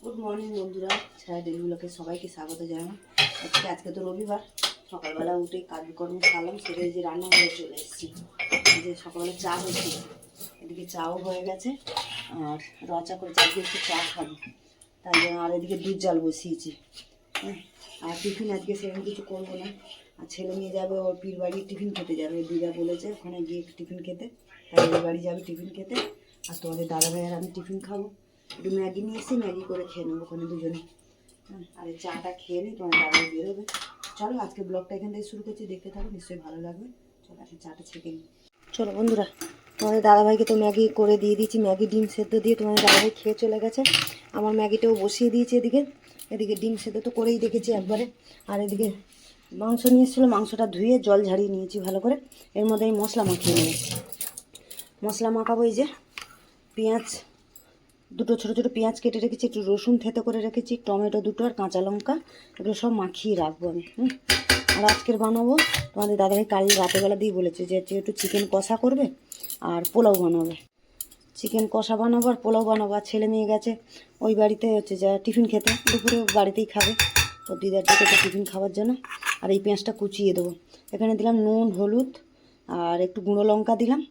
Good morning বন্ধুরা, ছায়া daily ব্লগে সবাইকে স্বাগত জানাই। আজকে তো রবিবার, সকালবেলা উঠে কাজকর্ম সারলাম, সেটা যে রান্নাঘরে চলে এসেছি। যে সকালবেলা চা হয়েছে, এদিকে চাও হয়ে গেছে, আর রচা করে চালিয়ে একটু চা খাবো, তাই জন্য আর এদিকে দুধ জাল বসিয়েছি। হ্যাঁ, আর টিফিন আজকে সেরকম কিছু করবো না, আর ছেলে নিয়ে যাবে ওর পীর বাড়ি টিফিন খেতে যাবে। দিদা বলেছে ওখানে গিয়ে টিফিন খেতে, তাই ওই বাড়ি যাবে টিফিন খেতে। আর তোমাদের দাদা ভাই আর আমি টিফিন খাবো। একটু ম্যাগি নিয়ে এসে ম্যাগি করে খেয়ে নেবো ওখানে দুজনে। আর এই চাটা খেয়ে নিই, তোমার দাদাভাই বেরোবে। চলো আজকে ব্লগটা এখান থেকে শুরু করছি, দেখতে থাকো, নিশ্চয়ই ভালো লাগবে। চলো এখন চাটা ছেঁকে নিই। চলো বন্ধুরা, তোমাদের দাদাভাইকে তো ম্যাগি করে দিয়ে দিয়েছি, ম্যাগি ডিম সেদ্ধ দিয়ে তোমাদের দাদাভাই খেয়ে চলে গেছে। আমার ম্যাগিটাও বসিয়ে দিয়েছি এদিকে। এদিকে ডিম সেদ্ধ তো করেই দেখেছি একবারে। আর এদিকে মাংস নিয়ে এসেছিলো, মাংসটা ধুয়ে জল ঝাড়িয়ে নিয়েছি ভালো করে। এর মধ্যে আমি মশলা মাখিয়ে নেব। মশলা মাখাবো, এই যে পেঁয়াজ দুটো ছোটো ছোটো পেঁয়াজ কেটে রেখেছি, একটু রসুন থেতো করে রেখেছি, টমেটো দুটো আর কাঁচা লঙ্কা, এগুলো সব মাখিয়ে রাখবো আমি। আর আজকের বানাবো, তোমাদের দাদাভাই কাল রাতেরবেলা দিয়ে বলেছে যে একটু চিকেন কষা করবে আর পোলাও বানাবে। চিকেন কষা বানাবো আর পোলাও বানাবো। আর ছেলে মেয়ে গেছে ওই বাড়িতে হচ্ছে যা টিফিন খেতে, দুপুরে বাড়িতেই খাবে ওর দিদার দিকে টিফিন খাওয়ার জন্য। আর এই পেঁয়াজটা কুচিয়ে দেবো। এখানে দিলাম নুন, হলুদ আর একটু গুঁড়ো লঙ্কা দিলাম,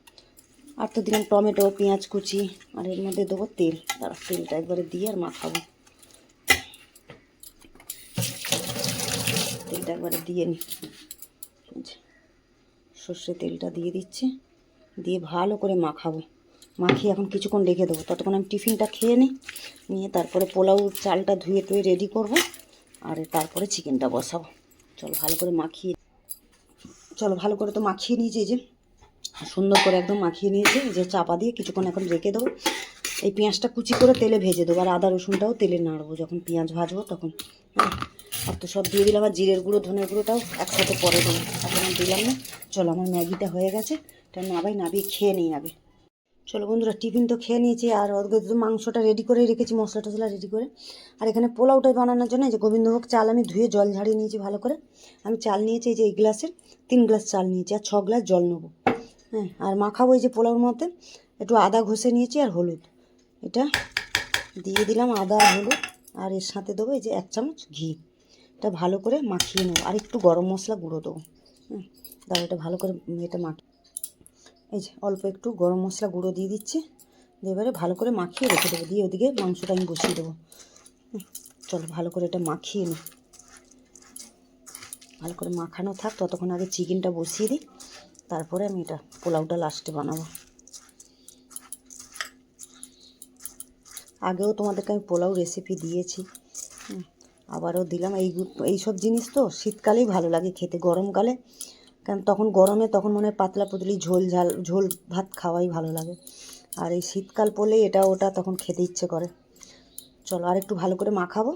আর তো দিলাম টমেটো, পেঁয়াজ কুচি। আর এর মধ্যে দেবো তেল। তারা তেলটা একবারে দিয়ে আর মাখাবো। তেলটা একবারে দিয়ে নিই, সর্ষে তেলটা দিয়ে দিচ্ছি, দিয়ে ভালো করে মাখাবো। মাখিয়ে এখন কিছুক্ষণ রেখে দেবো, ততক্ষণ আমি টিফিনটা খেয়ে নিয়ে তারপরে পোলাও চালটা ধুয়ে টুয়ে রেডি করব, আর তারপরে চিকেনটা বসাবো। চলো ভালো করে তো মাখিয়ে নিয়েছি, এই যে সুন্দর করে একদম মাখিয়ে নিয়েছি। যে চাপা দিয়ে কিছুক্ষণ এখন রেখে দেবো। এই পেঁয়াজটা কুচি করে তেলে ভেজে দেবো, আর আদা রসুনটাও তেলে নাড়বো যখন পেঁয়াজ ভাজবো তখন। আর তো সব দিয়ে দিলাম, আর জিরের গুঁড়ো ধনের গুঁড়োটাও একসাথে পরে দেবো, এখন দিলাম না। চলো আমার ম্যাগিটা হয়ে গেছে, এটা নাবিয়ে খেয়ে নিই আগে। চলো বন্ধুরা, টিফিন তো খেয়ে নিয়েছি, আর ওদের মাংসটা রেডি করে রেখেছি, মশলা টশলা রেডি করে। আর এখানে পোলাওটাই বানানোর জন্য যে গোবিন্দভোগ চাল আমি ধুয়ে জল ঝাড়িয়ে নিয়েছি ভালো করে। আমি চাল নিয়েছি, এই যে এই গ্লাসের 3 গ্লাস চাল নিয়েছি, আর 6 গ্লাস জল নেবো। হ্যাঁ, আর মাখাবো এই যে পোলাওর মধ্যে একটু আদা ঘষে নিয়েছি আর হলুদ, এটা দিয়ে দিলাম, আদা আর হলুদ। আর এর সাথে দেবো এই যে 1 চামচ ঘি। এটা ভালো করে মাখিয়ে নেবো, আর একটু গরম মশলা গুঁড়ো দেবো। দাও এটা ভালো করে এটা এই যে অল্প একটু গরম মশলা গুঁড়ো দিয়ে দিচ্ছি, দিয়ে এবারে ভালো করে মাখিয়ে রেখে দেবো। দিয়ে ওদিকে মাংসটা আমি বসিয়ে দেবো। চলো ভালো করে এটা মাখিয়ে নিই, ভালো করে মাখানো থাক, ততক্ষণ আগে চিকেনটা বসিয়ে দিই, তারপরে আমি এটা পোলাওটা লাস্টে বানাবো। আগেও তোমাদেরকে আমি পোলাও রেসিপি দিয়েছি, আবারও দিলাম। এই সব জিনিস তো শীতকালেই ভালো লাগে খেতে, গরমকালে কারণ তখন মনে হয় পাতলা পুতলি ঝোল ভাত খাওয়াই ভালো লাগে। আর এই শীতকাল পড়লেই এটা ওটা তখন খেতে ইচ্ছে করে। চলো আর একটু ভালো করে মাখাবো।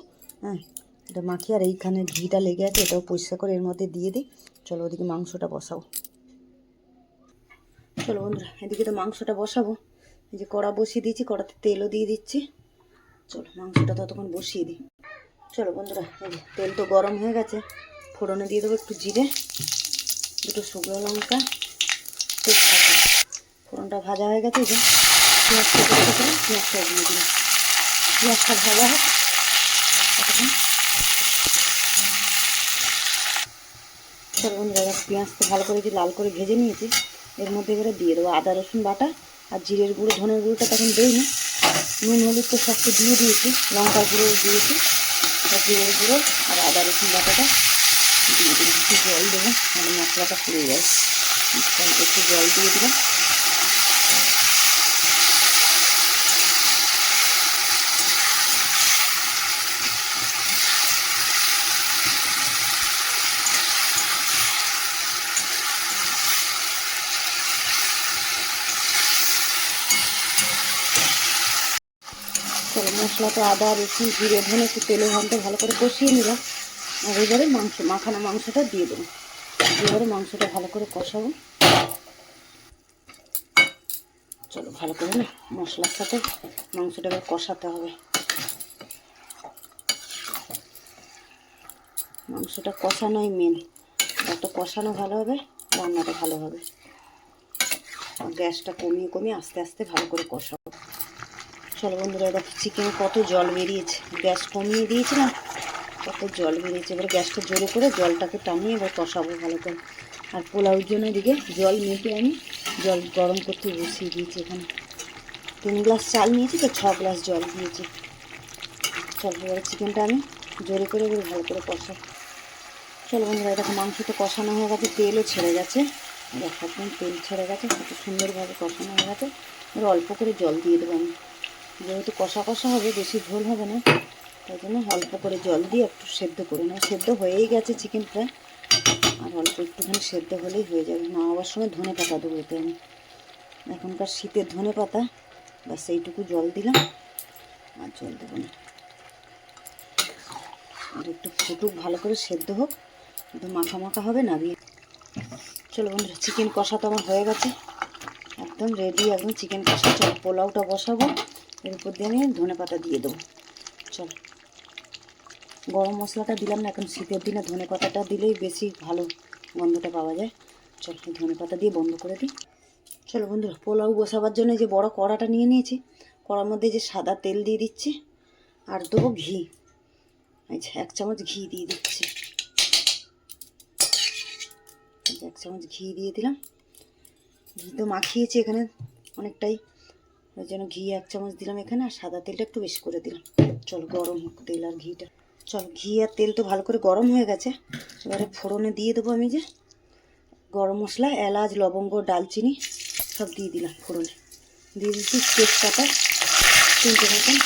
এটা মাখিয়ে, আর এইখানে ঘিটা লেগে আছে, এটাও পরিষ্কার করে এর মধ্যে দিয়ে দিই। চলো ওদিকে মাংসটা বসাবো। চলো বন্ধুরা, এদিকে তো মাংসটা বসাবো। এই যে কড়া বসিয়ে দিয়েছি, কড়াতে তেলও দিয়ে দিচ্ছি। চলো মাংসটা ততক্ষণ বসিয়ে দিই। চলো বন্ধুরা, এই যে তেল তো গরম হয়ে গেছে, ফোড়নে দিয়ে দেবো একটু জিরে, দুটো শুকনো লঙ্কা, তেজপাতা। ফোড়নটা ভাজা হয়ে গেছে, এই যে পেঁয়াজ কেটে রেখেছিলাম, পেঁয়াজটা দিয়ে দিলাম। পেঁয়াজটা ভাজা হোক ততক্ষণ। চলো বন্ধুরা, পেঁয়াজ তো ভালো করে লাল করে ভেজে নিয়েছি, এর মধ্যে এবারে দিয়ে দেবো আদা রসুন বাটা আর জিরের গুঁড়ো, ধনের গুঁড়োটা তখন দিইনি। নুন হলুদ তো সবকে দিয়ে দিয়েছি, লঙ্কার গুঁড়ো দিয়েছি, আর জিরের গুঁড়ো আর আদা রসুন বাটাটা দিয়ে দিলাম। একটু জল দেবো, মানে মশলাটা পুড়ে যায়। একটু জল দিয়ে দিলাম। চলো মশলাটা আদা রসুন জিরে ধনে একটু তেলে ঘন্টা ভালো করে কষিয়ে নিলাম। আর এবারে মাখানো মাংসটা দিয়ে দেবো। এবারে মাংসটা ভালো করে কষাবো। চলো ভালো করে না মশলার সাথে মাংসটা এবার কষাতে হবে। মাংসটা কষানোই মেন, যত কষানো ভালো হবে রান্নাটা ভালো হবে। গ্যাসটা কমিয়ে আস্তে আস্তে ভালো করে কষাবো। চলো বন্ধুরা, দেখো চিকেনে কত জল বেরিয়েছে, গ্যাস কমিয়ে দিয়েছি না, কত জল বেরিয়েছে। এবার গ্যাসটা জোরে করে জলটাকে টানিয়ে এবার কষাবো ভালো করে। আর পোলাওর জন্য এদিকে জল মেপে আমি জল গরম করতে বসিয়ে দিয়েছি। এখানে 3 গ্লাস চাল নিয়েছি তো 6 গ্লাস জল দিয়েছি। চলো এবার চিকেনটা আমি জোরে করে এবার ভালো করে কষাবো। চলো বন্ধুরা, দেখো মাংস তো কষানো হয়ে গেছে, তেলও ছেড়ে গেছে, দেখো একদম তেল ছেড়ে গেছে, কত সুন্দরভাবে কষানো হয়ে গেছে। এবার অল্প করে জল দিয়ে দেবো আমি, যেহেতু কষা কষা হবে, বেশি ঝোল হবে না, তাই জন্য অল্প করে জল দিয়ে একটু সেদ্ধ করে নেব। সেদ্ধ হয়েই গেছে চিকেন প্রায়, আর অল্প একটুখানি সেদ্ধ হলেই হয়ে যাবে। নামাবার সময় ধনে পাতা দেবো এতে আমি, এখনকার শীতের ধনে পাতা, বাস এইটুকু জল দিলাম, আর জল দেবো না। আর একটু ফুটুক, ভালো করে সেদ্ধ হোক, একটু মাখা মাখা হবে, নামিয়ে। চলো বন্ধুরা, চিকেন কষা তো আমার হয়ে গেছে, একদম রেডি, একদম চিকেন কষা। চলো পোলাওটা বসাবো, এর উপর দিয়ে আমি ধনে পাতা দিয়ে দেবো। চলো, গরম মশলাটা দিলাম না, এখন শীতের দিনে ধনে পাতাটা দিলেই বেশি ভালো গন্ধটা পাওয়া যায়। চলো ধনে পাতা দিয়ে বন্ধ করে দিই। চলো বন্ধুরা, পোলাও বসাবার জন্য যে বড় কড়াটা নিয়ে নিয়েছি, কড়ার মধ্যে যে সাদা তেল দিয়ে দিচ্ছি, আর দেবো ঘি। আচ্ছা, 1 চামচ ঘি দিয়ে দিচ্ছি, 1 চামচ ঘি দিয়ে দিলাম। ঘি তো মাখিয়েছি এখানে অনেকটাই, ওই জন্য ঘি 1 চামচ দিলাম এখানে, আর সাদা তেলটা একটু বেশি করে দিলাম। চলো গরম হোক তেল আর ঘিটা। চলো ঘি আর তেল তো ভালো করে গরম হয়ে গেছে, এবারে ফোড়নে দিয়ে দেবো আমি যে গরম মশলা, এলাচ, লবঙ্গ, ডালচিনি সব দিয়ে দিলাম ফোড়নে। দিয়ে দিচ্ছি তেজপাতা 3টে মতন,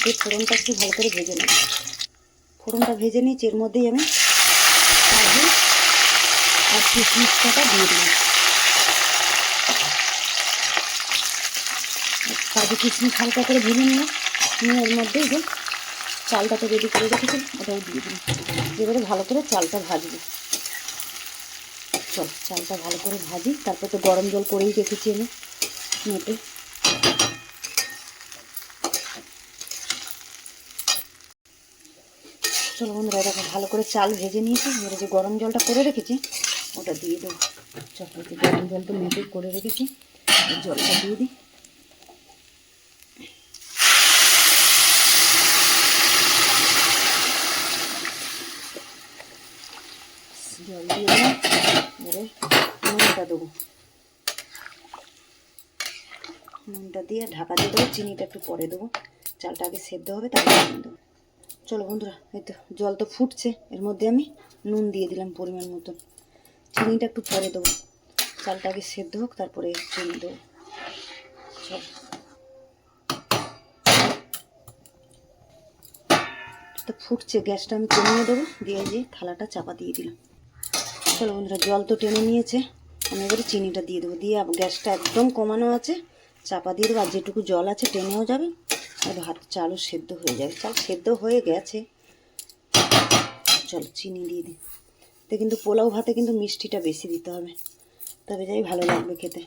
দিয়ে ফোড়নটা একটু ভালো করে ভেজে নেব। ফোড়নটা ভেজে নিয়েছি, এর মধ্যেই আমি কাজু আর কিশমিশটা দিয়ে দিলাম। কাজু কিশমিশ হালকা করে ভেজে নিলাম, নিয়ে এর মধ্যে যে চালটা তো রেডি করে রেখেছি ওটাও দিয়ে দিলাম। এবারে ভালো করে চালটা ভাজবো। চল চালটা ভালো করে ভাজি, তারপর তো গরম জল করেই রেখেছি আমি মেপে। চলো বন্ধুরা, দেখো ভালো করে চাল ভেজে নিয়েছি, এবারে যে গরম জলটা করে রেখেছি ওটা দিয়ে দেবো। চলো যে গরম জল তো মেপে করে রেখেছি, জলটা দিয়ে দিই। জল দিয়ে দিলাম, এবারে নুনটা দেবো, নুনটা দিয়ে ঢাকা দিয়ে দেবো। চিনিটা একটু পরে দেবো, চালটা আগে সেদ্ধ হবে, তারপরে নুন দেবো। চলো বন্ধুরা, এই তো জল তো ফুটছে, এর মধ্যে আমি নুন দিয়ে দিলাম পরিমাণ মতন, চিনিটা একটু পরে দেবো, চালটা আগে সেদ্ধ হোক, তারপরে চিনি দেবো। চল তো ফুটছে, গ্যাসটা আমি কমিয়ে দেবো, দিয়ে যে থালাটা চাপা দিয়ে দিলাম। চলো বন্ধুরা, জল তো টেনে নিয়েছে, আমি এবারে চিনিটা দিয়ে দেবো, দিয়ে গ্যাসটা একদম কমানো আছে, চাপা দিয়ে দেবো। আর যেটুকু জল আছে টেনেও যাবে, আর ভাত চালও সেদ্ধ হয়ে যাবে। চাল সেদ্ধ হয়ে গেছে, চলো চিনি দিয়ে দিই। তো কিন্তু পোলাও ভাতে কিন্তু মিষ্টিটা বেশি দিতে হবে, তবে যাই ভালো লাগবে খেতে।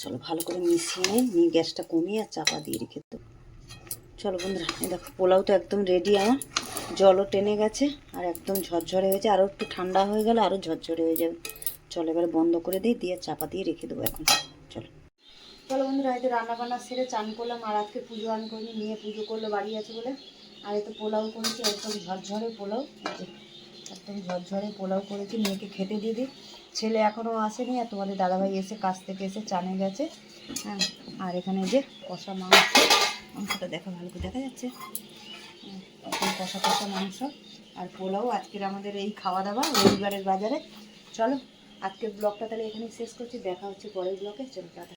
চলো ভালো করে মিশিয়ে নিয়ে গ্যাসটা কমিয়ে আর চাপা দিয়ে রেখে দেবো। চলো বন্ধুরা, এই দেখো পোলাও তো একদম রেডি আমার, জলও টেনে গেছে, আর একদম ঝরঝরে হয়েছে। আরও একটু ঠান্ডা হয়ে গেলে আরও ঝরঝরে হয়ে যাবে। চলো এবারে বন্ধ করে দিই, দিয়ে চাপা দিয়ে রেখে দেবো এখন। চলো চলো বন্ধুরা, এই তো রান্নাবান্না সেরে চান করলাম, আর আজকে পুজো আন করিনি, নিয়ে পুজো করলো বাড়ি আছে বলে। আর এই তো পোলাও করেছি, একদম ঝরঝরে পোলাও, একদম ঝরঝরে পোলাও করেছি, মেয়েকে খেতে দিয়ে দিই। ছেলে এখনও আসেনি, আর তোমাদের দাদাভাই এসে কাজ থেকে এসে চানে গেছে। হ্যাঁ, আর এখানে যে কষা মাংস, মাংসটা দেখা ভালো করে দেখা যাচ্ছে, একদম কষা কষা মাংস আর পোলাও। আজকের আমাদের এই খাওয়া দাওয়া রবিবারের বাজারে। চলো আজকের ব্লগটা তাহলে এখানে শেষ করছি, দেখা হচ্ছে পরের ব্লগে। চলো টাটা।